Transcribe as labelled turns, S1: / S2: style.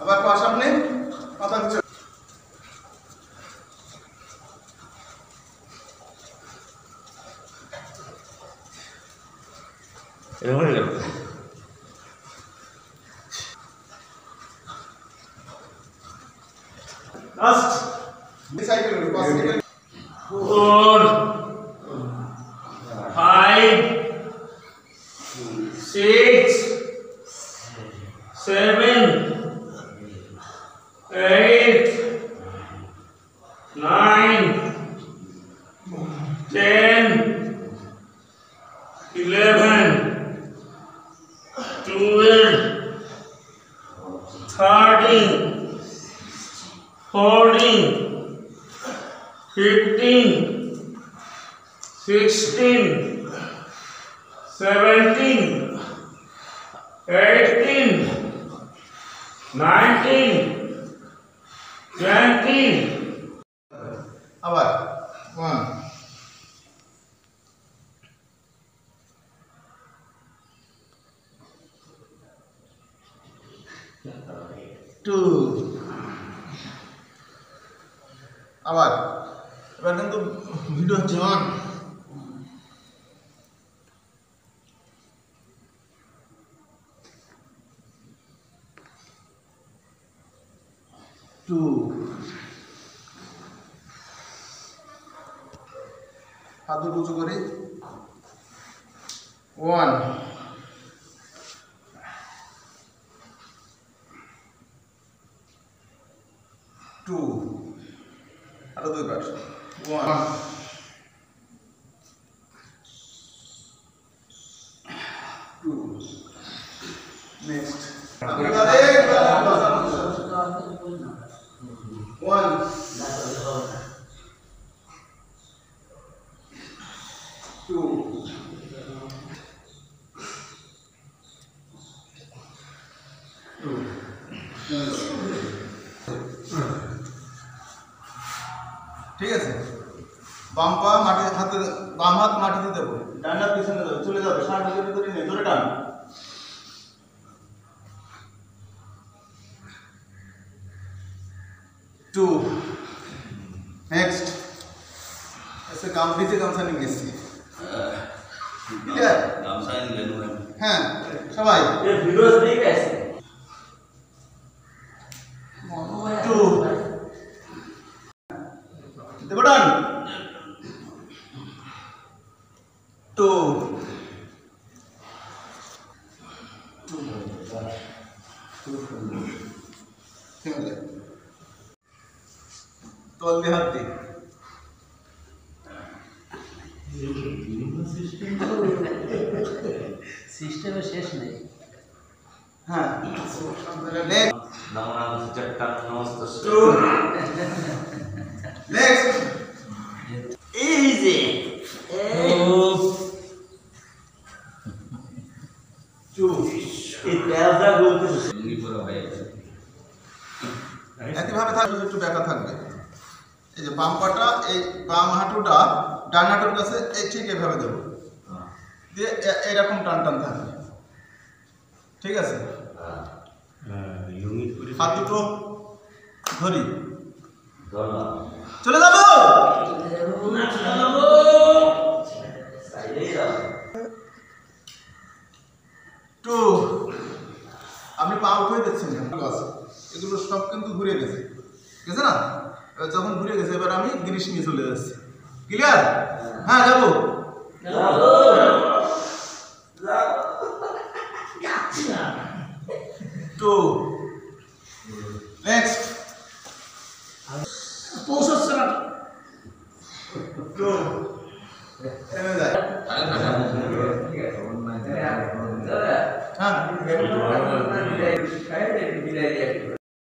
S1: আবার পা সামনে, মাথা নিচে।
S2: এরকম হয়ে গেল।
S1: লাস্ট সাইকেল পাঁচ সেকেন্ড।
S2: 4 5 6 7 8 9 10 11 12 13 14 15 16 17 18 19 20
S1: আবার 1 2 আবার এবার কিন্তু ভিডিও হচ্ছে 1 2 হাত উঁচু করে 1 2 আরো দুইবার 1 2 নেক্সট 1 2 ঠিক আছে বাম পা মাটিতে হাতে বাম হাত মাটিতে দেবো ডান হাত পিছনে যাবে চলে যাবে ষাঁড় বুকের ভিতরে নিয়ে ধরে টান 2 নেক্সট ऐसे काम पीछे गामছা নিয়ে গেছি ক্লিয়ার
S2: গামছা নিয়ে গেল
S1: হ্যাঁ সবাই
S2: এই ভিডিও ঠিক আছে
S1: 2 দেখো ডান 2 तोल दे हाथ दे
S3: सिस्टम शेष नहीं
S1: हाँ नेक्स्ट
S2: नमो चट्टान नमस्ते
S1: 2 नेक्स्ट
S2: इजी इतना बोलते हैं पूरा भाई
S1: একইভাবে থাকবে একটু ব্যাকা থাকবে এই যে বাম পাটা এই বাম হাঁটুটা ডান হাঁটুর কাছে এই ঠিক এভাবে দেবো দিয়ে এরকম টান টান থাকবে ঠিক আছে হাত দুটো ধরি চলে যাবো টু আপনি পা উঠে দিচ্ছেন এগুলো সব কিন্তু ঘুরে গেছে গেছে না যখন ঘুরে গেছে এবার আমি গ্রিস নিয়ে চলে যাচ্ছি ক্লিয়ার হ্যাঁ যাবো টু নেক্সট পৌঁছাচ্ছে না টু থেমে যায় হ্যাঁ